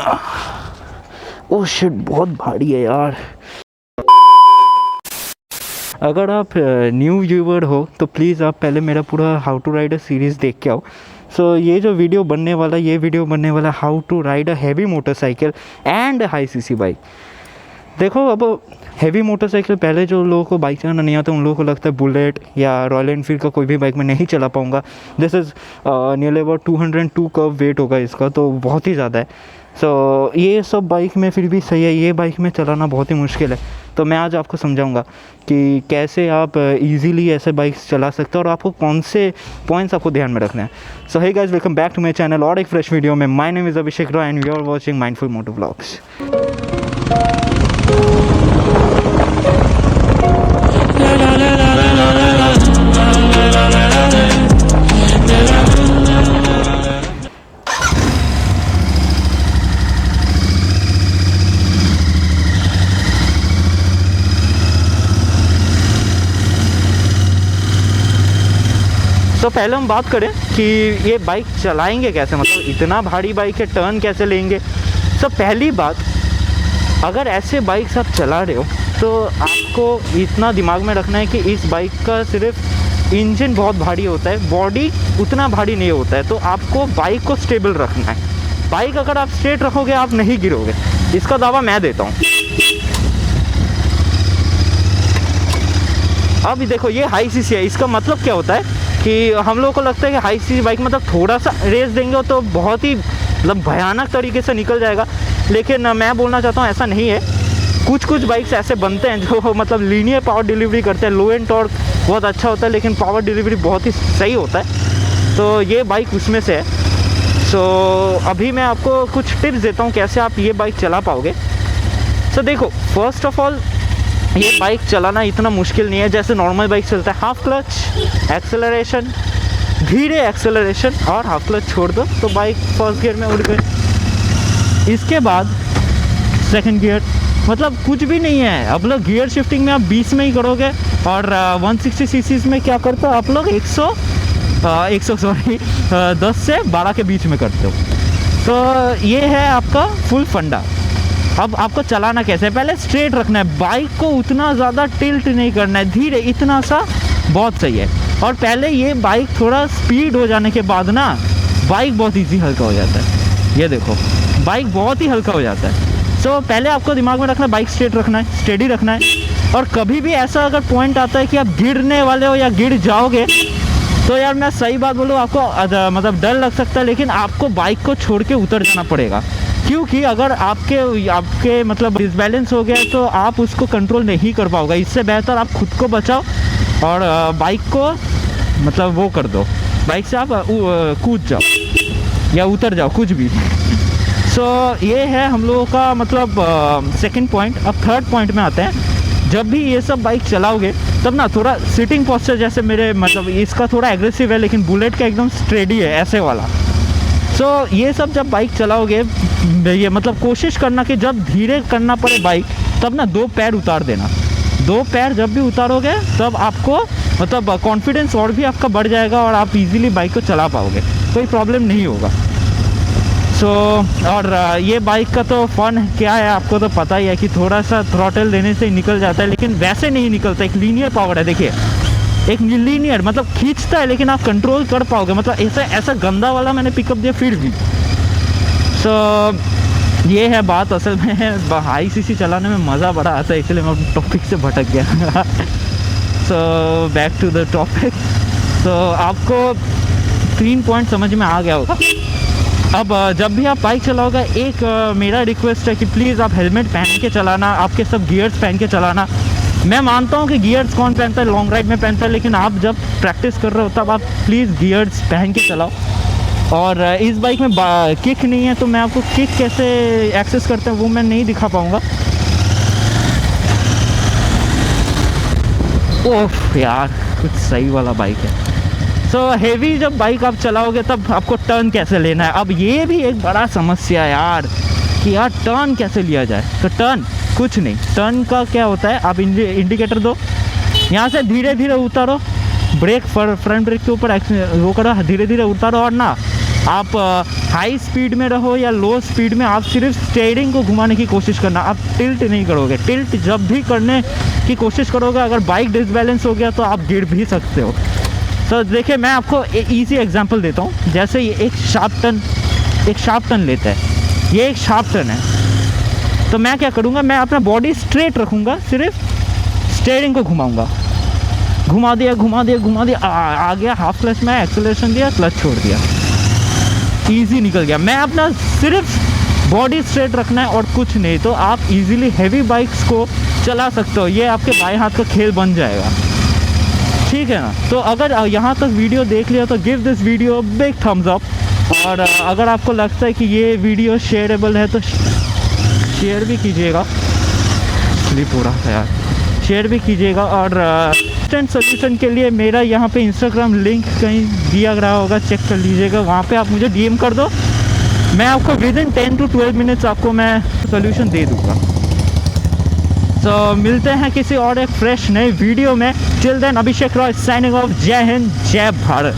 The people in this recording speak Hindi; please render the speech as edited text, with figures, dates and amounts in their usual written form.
ओह शिट, बहुत भारी है यार। अगर आप न्यू व्यूवर हो तो प्लीज़ आप पहले मेरा पूरा how to ride a series देख के आओ। सो ये जो वीडियो बनने वाला how to ride a heavy motorcycle and high CC bike. देखो, अब हैवी मोटरसाइकिल पहले जो लोगों को बाइक चलाना नहीं आता उन लोगों को लगता है बुलेट या रॉयल एनफील्ड का कोई भी बाइक मैं नहीं चला पाऊँगा। This is nearly about 202 curve wait होगा इसका, तो बहुत ही ज़्यादा है। सो ये सब बाइक में फिर भी सही है, ये बाइक में चलाना बहुत ही मुश्किल है। तो मैं आज आपको समझाऊंगा कि कैसे आप इजीली ऐसे बाइक्स चला सकते हो और आपको कौन से पॉइंट्स आपको ध्यान में रखना है। So hey guys, welcome back to my channel और एक फ्रेश वीडियो में। My name is Abhishek Roy and you are watching mindful motovlogs. तो पहले हम बात करें कि ये बाइक चलाएंगे कैसे, मतलब इतना भारी बाइक है, टर्न कैसे लेंगे। तो पहली बात, अगर ऐसे बाइक्स आप चला रहे हो तो आपको इतना दिमाग में रखना है कि इस बाइक का सिर्फ इंजन बहुत भारी होता है, बॉडी उतना भारी नहीं होता है। तो आपको बाइक को स्टेबल रखना है। बाइक अगर आप स्ट्रेट रखोगे आप नहीं गिरोगे, इसका दावा मैं देता हूँ। अब देखो, ये हाई सीसी है, इसका मतलब क्या होता है कि हम लोगों को लगता है कि हाई सीसी बाइक मतलब थोड़ा सा रेस देंगे तो बहुत ही मतलब भयानक तरीके से निकल जाएगा। लेकिन मैं बोलना चाहता हूँ ऐसा नहीं है। कुछ बाइक्स ऐसे बनते हैं जो मतलब लीनियर पावर डिलीवरी करते हैं, लो एंड टॉर्क बहुत अच्छा होता है लेकिन पावर डिलीवरी बहुत ही सही होता है। तो ये बाइक उसमें से है। सो अभी मैं आपको कुछ टिप्स देता हूँ कैसे आप ये बाइक चला पाओगे। सो देखो, फर्स्ट ऑफ ऑल ये बाइक चलाना इतना मुश्किल नहीं है जैसे नॉर्मल बाइक चलता है। हाफ क्लच एक्सेलरेशन, धीरे एक्सेलरेशन और हाफ क्लच छोड़ दो तो बाइक फर्स्ट गियर में उड़ गई। इसके बाद सेकंड गियर, मतलब कुछ भी नहीं है। अब लोग गियर शिफ्टिंग में आप 20 में ही करोगे और 160 सीसीज में क्या करते हो आप लोग 10 से 12 के बीच में करते हो। तो ये है आपका फुल फंडा। अब आपको चलाना कैसे है, पहले स्ट्रेट रखना है, बाइक को उतना ज़्यादा टिल्ट नहीं करना है, धीरे, इतना सा बहुत सही है। और पहले ये बाइक थोड़ा स्पीड हो जाने के बाद ना बाइक बहुत इजी हल्का हो जाता है। ये देखो, बाइक बहुत ही हल्का हो जाता है। सो पहले आपको दिमाग में रखना है बाइक स्ट्रेट रखना है, स्टेडी रखना है। और कभी भी ऐसा अगर पॉइंट आता है कि आप गिरने वाले हो या गिर जाओगे तो यार मैं सही बात बोलूँ, आपको मतलब डर लग सकता है लेकिन आपको बाइक को छोड़ के उतर जाना पड़ेगा। क्योंकि अगर आपके मतलब डिसबैलेंस हो गया तो आप उसको कंट्रोल नहीं कर पाओगे। इससे बेहतर आप खुद को बचाओ और बाइक को मतलब वो कर दो, बाइक से आप कूद जाओ या उतर जाओ, कुछ भी। सो ये है हम लोगों का मतलब सेकंड पॉइंट। अब थर्ड पॉइंट में आते हैं। जब भी ये सब बाइक चलाओगे तब ना थोड़ा सिटिंग पोस्चर, जैसे मेरे मतलब इसका थोड़ा एग्रेसिव है लेकिन बुलेट का एकदम स्ट्रेडी है ऐसे वाला। सो ये सब जब बाइक चलाओगे, ये मतलब कोशिश करना कि जब धीरे करना पड़े बाइक तब ना 2 पैर उतार देना। 2 पैर जब भी उतारोगे तब आपको मतलब कॉन्फिडेंस और भी आपका बढ़ जाएगा और आप इजीली बाइक को चला पाओगे, कोई प्रॉब्लम नहीं होगा। सो और ये बाइक का तो फन क्या है आपको तो पता ही है कि थोड़ा सा थ्रॉटल देने से ही निकल जाता है, लेकिन वैसे नहीं निकलता। एक लीनियर पावर है, देखिए, एक लीनियर मतलब खींचता है लेकिन आप कंट्रोल कर पाओगे। मतलब ऐसा गंदा वाला मैंने पिकअप दिया फिर भी। सो ये है बात। असल में हाई सीसी चलाने में मज़ा बड़ा आता है, इसलिए मैं टॉपिक से भटक गया। So back to the topic. तो आपको 3 पॉइंट समझ में आ गया होगा। अब जब भी आप बाइक चलाओगे एक मेरा रिक्वेस्ट है कि प्लीज़ आप हेलमेट पहन के चलाना, आपके सब गियर्स पहन के चलाना। मैं मानता हूँ कि गियर्स कौन पहनता है, लॉन्ग राइड में पहनता है, लेकिन आप जब प्रैक्टिस कर रहे हो तब आप प्लीज़ गियर्स पहन के चलाओ। और इस बाइक में किक नहीं है तो मैं आपको किक कैसे एक्सेस करते हैं वो मैं नहीं दिखा पाऊँगा। ओह यार, कुछ सही वाला बाइक है। सो हेवी जब बाइक आप चलाओगे तब आपको टर्न कैसे लेना है। अब ये भी एक बड़ा समस्या है यार कि यार टर्न कैसे लिया जाए। तो टर्न कुछ नहीं, टर्न का क्या होता है, आप इंडिकेटर दो, यहाँ से धीरे धीरे उतारो, ब्रेक फ्रंट ब्रेक के ऊपर वो करो, धीरे धीरे उतारो और ना आप हाई स्पीड में रहो या लो स्पीड में, आप सिर्फ स्टीयरिंग को घुमाने की कोशिश करना, आप टिल्ट नहीं करोगे। टिल्ट जब भी करने की कोशिश करोगे, अगर बाइक डिसबैलेंस हो गया तो आप गिर भी सकते हो। तो देखिए मैं आपको ईजी एग्जांपल देता हूँ। जैसे ये एक शार्प टर्न लेता है, ये एक शार्प टर्न है, तो मैं क्या करूँगा, मैं अपना बॉडी स्ट्रेट रखूँगा, सिर्फ स्टीयरिंग को घुमाऊँगा, घुमा दिया, आ गया हाफ क्लच में, एक्सेलरेशन दिया, क्लच छोड़ दिया, ईजी निकल गया। मैं अपना सिर्फ बॉडी स्ट्रेट रखना है और कुछ नहीं, तो आप इजीली हैवी बाइक्स को चला सकते हो। ये आपके बाएं हाथ का खेल बन जाएगा, ठीक है ना। तो अगर यहाँ तक वीडियो देख लिया तो give this video big thumbs up, और अगर आपको लगता है कि ये वीडियो शेयरेबल है तो शेयर भी कीजिएगा, स्लिप हो रहा था यार, शेयर भी कीजिएगा। और इंस्टेंट सोल्यूशन के लिए मेरा यहाँ पे इंस्टाग्राम लिंक कहीं दिया रहा होगा, चेक कर लीजिएगा, वहाँ पे आप मुझे डीएम कर दो, मैं आपको विद इन 10 to 12 मिनट्स आपको मैं सोल्यूशन दे दूँगा। तो मिलते हैं किसी और एक फ्रेश नए वीडियो में। टिल देन अभिषेक रॉय साइनिंग ऑफ। जय हिंद, जय भारत।